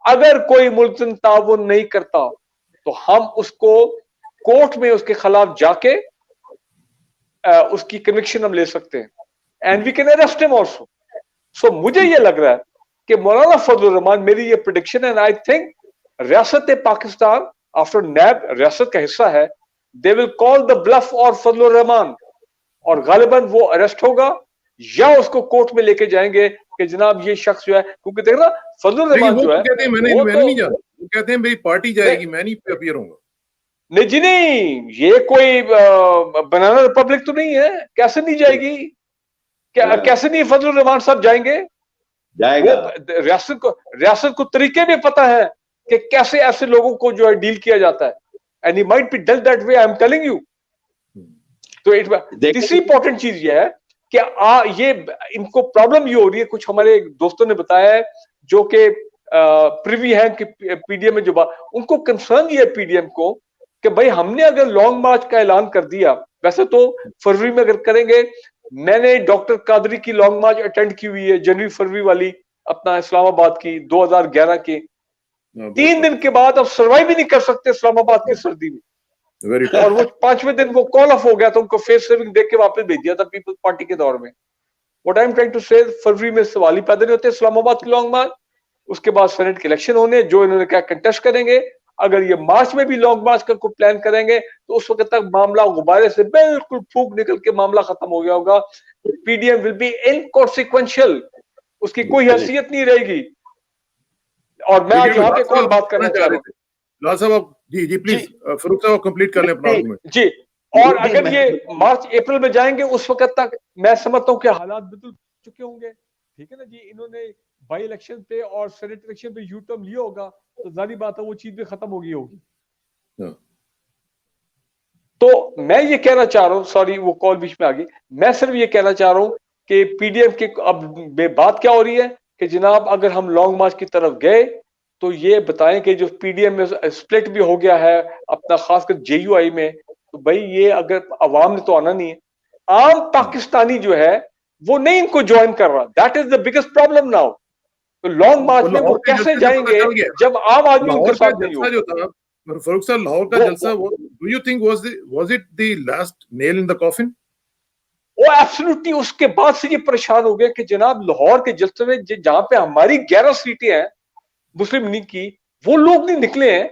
अगर कोई मुल्ज़िम ताउन नहीं करता तो हम उसको कोर्ट में उसके खिलाफ जाके उसकी कन्विक्शन हम ले सकते हैं, and we can arrest him also. So मुझे ये लग रहा है कि मौलाना फजलुर रहमान, मेरी ये प्रेडिक्शन है, आई थिंक रियासत पाकिस्तान आफ्टर नैब रियासत का हिस्सा है, they will call the bluff और फजलुर रहमान, और गालिबन वो अरेस्ट होगा या उसको कोर्ट में लेके जाएंगे कि जनाब ये शख्स जो है, क्योंकि देख रहा फजलुर रहमान जो है, कहते हैं मैं नहीं जा रहा, वो कहते हैं मेरी पार्टी जाएगी, मैं नहीं अपीयर होऊंगा। नहीं जी नहीं, ये कोई बनाना रिपब्लिक तो नहीं है, कैसे नहीं जाएगी, कैसे नहीं फजलुर रहमान साहब जाएंगे? रियासत को तरीके भी पता है कि कैसे ऐसे लोगों को जो है डील किया जाता है, and he might be done that way, I am telling you. तो तीसरी इंपॉर्टेंट चीज ये है कि ये इनको प्रॉब्लम ये हो रही है, कुछ हमारे दोस्तों ने बताया है जो कि प्रिवी है कि पीडीएम में जो उनको कंसर्न ये है पीडीएम को कि भाई हमने अगर लॉन्ग मार्च का ऐलान कर दिया, वैसे तो फरवरी में अगर करेंगे, मैंने डॉक्टर कादरी की लॉन्ग मार्च अटेंड की हुई है, जनवरी फरवरी वाली, अपना इस्लामाबाद की 2011 की। 3 दिन के बाद अब सर्वाइव भी नहीं कर सकते इस्लामाबाद की सर्दी में, और वो 5वें दिन वो कॉल ऑफ हो गया था, उनको फेस सेविंग देख के वापस भेज दिया था पीपल्स पार्टी के दौर में। What I am trying to say, फरवरी में सवाल ही पैदा नहीं होते इस्लामाबाद की लॉन्ग मार्च। उसके बाद सेनेट के इलेक्शन होने, जो इन्होंने क्या कंटेस्ट करेंगे। अगर ये मार्च में भी लॉन्ग मार्च का कोई प्लान करेंगे तो उस वक्त तक मामला गुब्बारे से बिल्कुल फूक निकल के मामला खत्म हो गया होगा। पीडीएम विल बी इनकॉन्सिक्वेंशियल, उसकी कोई हैसियत नहीं रहेगी। और मैं आज यहाँ पे कौन बात करना चाह रहा हूँ, लाल साहब जी प्लीज, फरूख साहब कंप्लीट कर लें अपना आर्गुमेंट जी। और अगर ये मार्च अप्रैल में जाएंगे उस वक्त तक मैं समझता हूँ कि हालात बदल चुके होंगे, ठीक है ना जी। इन्होंने बाई इलेक्शन पे और सेनेट इलेक्शन पे यू टर्न लिया होगा, तो जारी बात है वो चीज भी खत्म हो गई होगी। तो मैं ये कहना चाह रहा हूँ, सॉरी वो कॉल बीच में आ गई, मैं सिर्फ ये कहना चाह रहा हूँ कि पीडीएम के अब बात क्या हो रही है कि जनाब अगर हम लॉन्ग मार्च की तरफ गए तो ये बताएं कि जो पीडीएम में स्प्लिट भी हो गया है अपना, खासकर जेयूआई में, तो भाई ये अगर अवाम ने तो आना नहीं है, आम पाकिस्तानी जो है वो नहीं इनको ज्वाइन कर रहा, that is the biggest problem now. तो लॉन्ग मार्च में वो कैसे जाएंगे जब आम आदमी उनके साथ नहीं होगा? फरूख साहब, लाहौर का जलसा, do you think was it the last nail in the coffin? वो एब्सोल्युटली उसके बाद से ये परेशान हो गए कि जनाब लाहौर के जलसे में जहां पे हमारी 11 सीटें हैं मुस्लिम लीग की, वो लोग नहीं निकले हैं,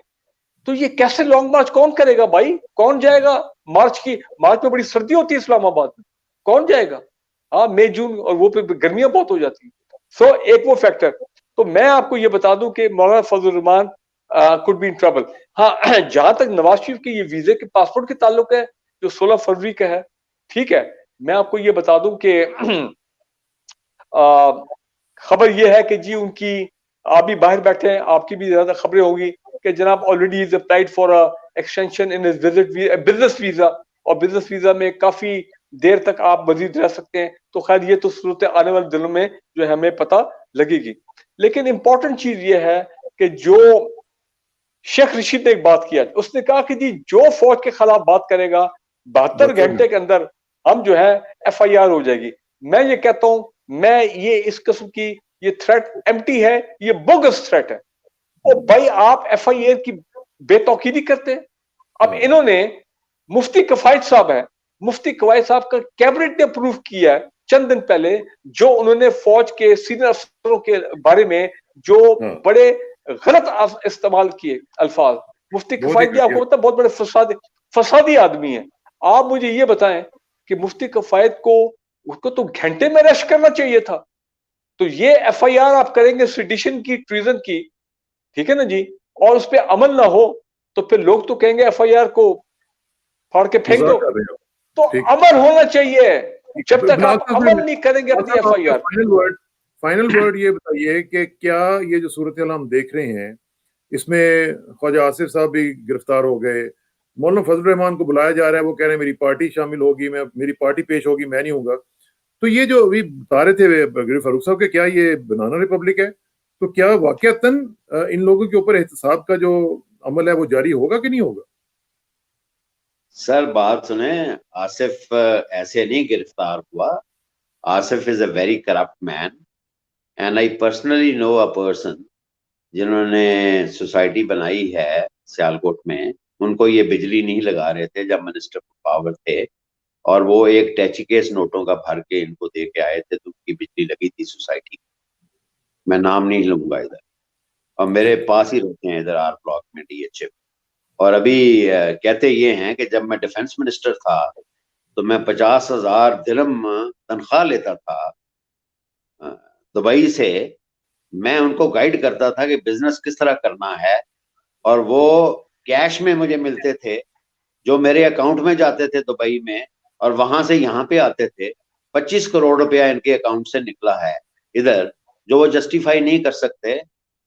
तो ये कैसे लॉन्ग मार्च कौन करेगा भाई? कौन जाएगा मार्च में बड़ी सर्दी होती है इस्लामाबाद में, कौन जाएगा? हाँ, मई जून और वो पे गर्मियां बहुत हो जाती है। सो एक वो फैक्टर। तो मैं आपको ये बता दूं कि मौलाना Fazlur Rahman could be in trouble. हाँ, जहां तक नवाज शरीफ के ये वीजे के पासपोर्ट के ताल्लुक है जो 16 फरवरी का है, ठीक है, मैं आपको ये बता दूं कि खबर ये है कि जी उनकी आप भी बाहर बैठे हैं, आपकी भी ज्यादा खबरें होंगी कि जनाब already is applied for extension in business visa, और बिजनेस वीजा में काफी देर तक आप मजीद रह सकते हैं। तो खैर ये तो सूरत आने वाले दिनों में जो है हमें पता लगेगी। लेकिन इंपॉर्टेंट चीज ये है कि जो शेख रशीद ने एक बात किया, उसने कहा कि जी जो फौज के खिलाफ बात करेगा 72 घंटे के अंदर हम जो है FIR हो जाएगी। मैं ये कहता हूं, मैं ये इस किस्म की ये थ्रेट एम्प्टी है, ये बोगस थ्रेट है। और भाई आप FIR की बेतौकीदी करते हैं। अब इन्होंने मुफ्ती कफायत साहब है, मुफ्ती कफायत साहब का कैबिनेट ने अप्रूव किया है चंद दिन पहले, जो उन्होंने फौज के सीनियर अफसरों के बारे में जो बड़े गलत इस्तेमाल किए अल्फाज। मुफ्ती कफायत भी आपको पता बहुत बड़े फसादी आदमी है। आप मुझे ये बताएं कि मुफ्ती कफायत को उसको तो घंटे में अरेस्ट करना चाहिए था। तो ये FIR आप करेंगे सेडिशन की, ट्रीजन की, ठीक है ना जी, और उस पर अमल ना हो तो फिर लोग तो कहेंगे FIR को फाड़ के फेंक दो। तो अमल होना चाहिए। जब तक आप अमल नहीं करेंगे अपनी FIR। फाइनल वर्ड ये बताइए कि क्या ये जो सूरत हाल हम देख रहे हैं, इसमें ख्वाजा आसिफ साहब भी गिरफ्तार हो गए, मौलाना फजल रहमान को बुलाया जा रहा है, वो कह रहे हैं मेरी पार्टी शामिल होगी, मेरी पार्टी पेश होगी, मैं नहीं होगा। तो ये जो अभी बता रहे थे फारूक साहब के, क्या ये बनाना रिपब्लिक है? तो क्या वाकयातन इन लोगों के ऊपर एहतसाब का जो अमल है वो जारी होगा कि नहीं होगा? सर बात सुने, आसिफ ऐसे नहीं गिरफ्तार हुआ। Asif is a very corrupt man and I personally know a person जिन्होंने सोसाइटी बनाई है सियालकोट में। उनको ये बिजली नहीं लगा रहे थे जब मिनिस्टर पावर थे, और वो एक टैची केस नोटों का भर के इनको दे के आए थे, तो उनकी बिजली लगी थी सोसाइटी। मैं नाम नहीं लूंगा इधर, और मेरे पास ही रहते हैं इधर आर ब्लॉक में DH। और अभी कहते ये हैं कि जब मैं डिफेंस मिनिस्टर था तो मैं 50,000 दिरहम तनख्वाह लेता था दुबई से। मैं उनको गाइड करता था कि बिजनेस किस तरह करना है, और वो कैश में मुझे मिलते थे जो मेरे अकाउंट में जाते थे दुबई में, और वहां से यहाँ पे आते थे। 25 करोड़ रुपया इनके अकाउंट से निकला है इधर, जो वो जस्टिफाई नहीं कर सकते।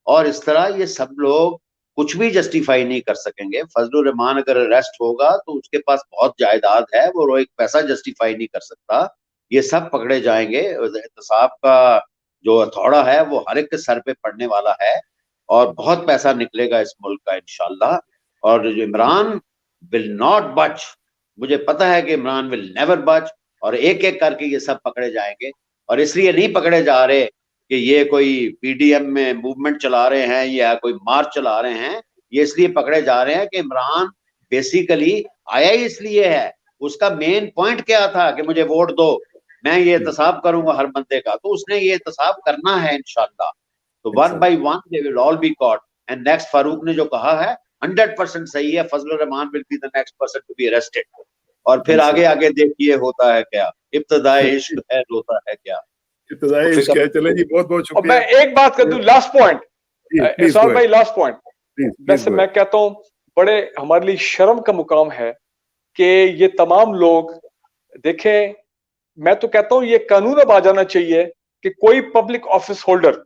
और इस तरह ये सब लोग कुछ भी जस्टिफाई नहीं कर सकेंगे। फजलुर रहमान अगर अरेस्ट होगा तो उसके पास बहुत जायदाद है, वो एक पैसा जस्टिफाई नहीं कर सकता। ये सब पकड़े जाएंगे। एहतसाब का जो हथौड़ा है वो हर एक के सर पे पड़ने वाला है, और बहुत पैसा निकलेगा इस मुल्क का इंशाल्लाह। और इमरान विल नॉट बच। मुझे पता है कि इमरान विल नेवर बच, और एक एक करके ये सब पकड़े जाएंगे। और इसलिए नहीं पकड़े जा रहे कि ये कोई PDM में मूवमेंट चला रहे हैं या कोई मार्च चला रहे हैं। ये इसलिए पकड़े जा रहे हैं कि इमरान बेसिकली आया ही इसलिए है। उसका मेन पॉइंट क्या था कि मुझे वोट दो, मैं ये एहतसाब करूंगा हर बंदे का। तो उसने ये एहतसाब करना है इंशाल्लाह। तो one by one they will all be caught. And next Farooq ने जो कहा है 100% सही है। Fazlur Rahman will be the next person to be arrested. और फिर आगे आगे देखिए होता है क्या, इब्तिदाई इश्क है होता है क्या। चले जी, बहुत बहुत शुक्रिया। मैं एक बात कर दूं, लास्ट पॉइंट इरशाद भाई, लास्ट पॉइंट। वैसे मैं कहता हूं बड़े हमारे लिए शर्म का मुकाम है कि ये तमाम लोग देखें। मैं तो कहता हूं ये कानून अब आ जाना चाहिए कि कोई पब्लिक ऑफिस होल्डर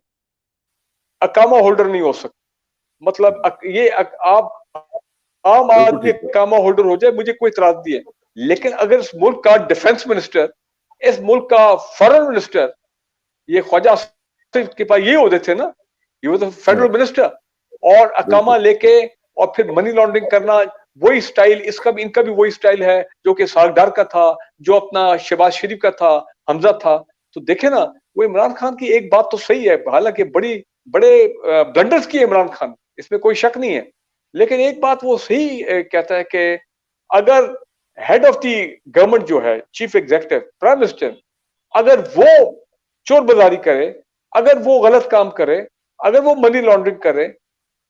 अकामा होल्डर नहीं हो सकता। मतलब ये आप आम आदमी अकामा होल्डर हो जाए, मुझे कोई इतराज नहीं है। लेकिन अगर इस मुल्क का डिफेंस मिनिस्टर, इस मुल्क का फॉरेन मिनिस्टर, ये ख्वाजा आसिफ के पास ये होते थे ना, ये तो फेडरल मिनिस्टर, और अकामा लेके और फिर मनी लॉन्ड्रिंग करना, वही स्टाइल इसका भी, इनका भी वही स्टाइल है जो कि सागदार का था, जो अपना शहबाज शरीफ का था, हमजा था। तो देखे ना, वो इमरान खान की एक बात तो सही है, हालांकि बड़े ब्लंडर्स किए इमरान खान, इसमें कोई शक नहीं है। लेकिन एक बात वो सही कहता है कि अगर हेड ऑफ द गवर्नमेंट जो है, चीफ एग्जीक्यूटिव, प्राइम मिनिस्टर, अगर वो चोर बाजारी करे, अगर वो गलत काम करे, अगर वो मनी लॉन्ड्रिंग करे,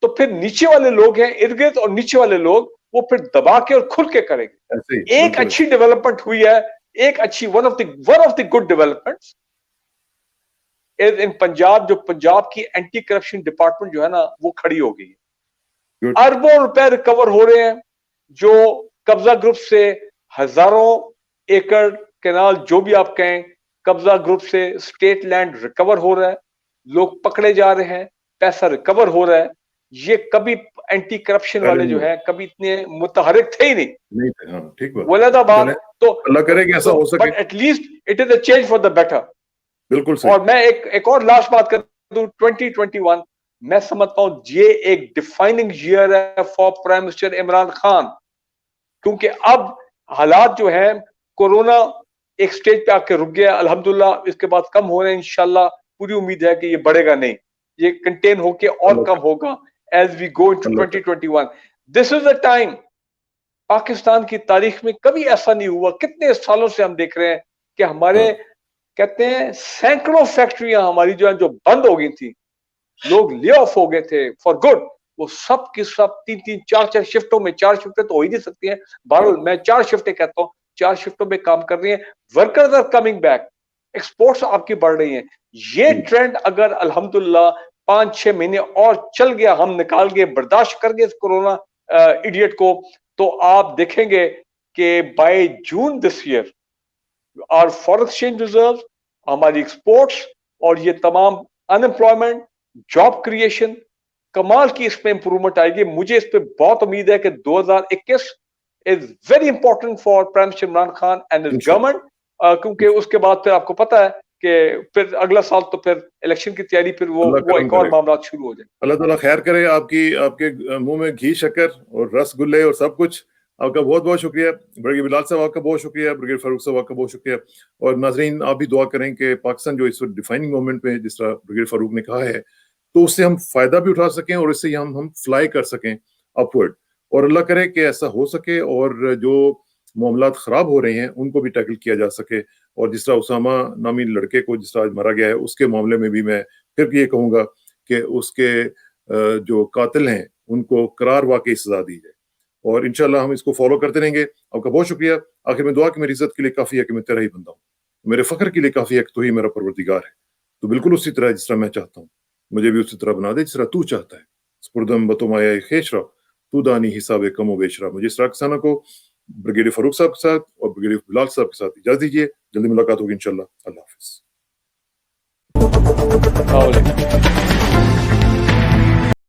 तो फिर नीचे वाले लोग हैं इर्द गिर्द, और नीचे वाले लोग वो फिर दबा के और खुल के करेंगे। एक अच्छी डेवलपमेंट हुई है, एक अच्छी one of the good developments in Punjab, जो पंजाब की एंटी करप्शन डिपार्टमेंट जो है ना वो खड़ी हो गई है। अरबों रुपए रिकवर हो रहे हैं, जो कब्जा ग्रुप से हजारों एकड़ कैनाल, जो भी आप कहें, कब्जा ग्रुप से स्टेट लैंड रिकवर हो रहा है, लोग पकड़े जा रहे हैं, पैसा रिकवर हो रहा है, ये कभी एंटी करप्शन वाले जो है कभी इतने मुतहरिक थे ही नहीं थे। हाँ, ठीक बात। वलादा बात तो अल्लाह करे कि ऐसा हो सके, but at least it is a change for the better. बिल्कुल सही। और मैं एक और लास्ट बात कर दूं, 2021 मैं समझता हूं ये एक डिफाइनिंग ईयर है for prime minister Imran Khan, क्योंकि अब हालात जो है, कोरोना एक स्टेज पे आके रुक गया, अल्हम्दुलिल्लाह इसके बाद कम हो रहे हैं, इंशाल्लाह पूरी उम्मीद है कि ये बढ़ेगा नहीं, ये कंटेन होके और कम होगा as we go into 2021। This is the time, Pakistan की तारीख में कभी ऐसा नहीं हुआ, कितने सालों से हम देख रहे हैं कि हमारे कहते हैं सैकड़ों फैक्ट्रियां हमारी जो है जो बंद हो गई थी, लोग ले ऑफ हो गए थे फॉर गुड, वो सब की सब 3-3 4-4 शिफ्टों में, 4 शिफ्टें तो हो ही नहीं सकती हैं, बहरहाल मैं 4 शिफ्टें कहता हूँ, 4 शिफ्टों में काम कर रही हैं, workers are coming back, exports आपकी बढ़ रही हैं। ये ट्रेंड अगर अल्हम्दुलिल्लाह 5-6 महीने और चल गया, हम निकाल गए, बर्दाश्त कर गए इस कोरोना इडियट को, तो आप देखेंगे कि by June this year our foreign exchange reserve, हमारी एक्सपोर्ट्स और ये तमाम अनएम्प्लॉयमेंट, जॉब क्रिएशन, कमाल की इसमें इंप्रूवमेंट आएगी। मुझे इस पे बहुत उम्मीद है कि 2021 is very important for prime minister Imran Khan and his government, क्योंकि उसके बाद फिर आपको पता है कि फिर अगला साल तो फिर इलेक्शन की तैयारी, फिर वो एक और मामला शुरू हो जाए। अल्लाह ताला खैर करे, आपके मुंह में घी, शक्कर और रसगुल्ले और सब कुछ। आपका बहुत बहुत शुक्रिया ब्रिगेडियर बिलाल साहब, आपका बहुत शुक्रिया, ब्रिगेडियर फारूक साहब आपका बहुत शुक्रिया। और नाजरीन आप भी दुआ करें कि पाकिस्तान जो इस वक्त डिफाइनिंग मोमेंट पे, जिस तरह ब्रिगेडियर फारूक ने कहा है, तो उससे हम फायदा भी उठा सकें और इससे हम फ्लाई कर सकें अपवर्ड। और अल्लाह करे कि ऐसा हो सके और जो मामलात खराब हो रहे हैं उनको भी टैकल किया जा सके। और जिस तरह उसामा नामी लड़के को जिस तरह आज मारा गया है, उसके मामले में भी मैं फिर ये कहूँगा कि उसके जो कातिल हैं उनको करार वाकई सजा दी जाए, और इंशाल्लाह हम इसको फॉलो करते रहेंगे। आपका बहुत शुक्रिया। आखिर में दुआ कि मेरी इज्जत के लिए काफ़ी है कि मैं तेरा ही बंदा हूँ, मेरे फ़ख्र के लिए काफ़ी है कि तू ही मेरा परवरदिगार है। तो बिल्कुल उसी तरह जिस तरह मैं चाहता हूँ, मुझे भी उसी तरह बना दे जिस तरह तू चाहता है। स्पुरदम बतुमाया खेशरा तू दानी हिसाब कमो बेशरा। मुझे इस राकसाना को ब्रिगेडियर फारूक साहब के साथ और ब्रिगेडियर बिलाल साहब के साथ इजाज़त दीजिए। जल्दी मुलाकात होगी इंशाल्लाह। अल्लाह हाफ़िज़।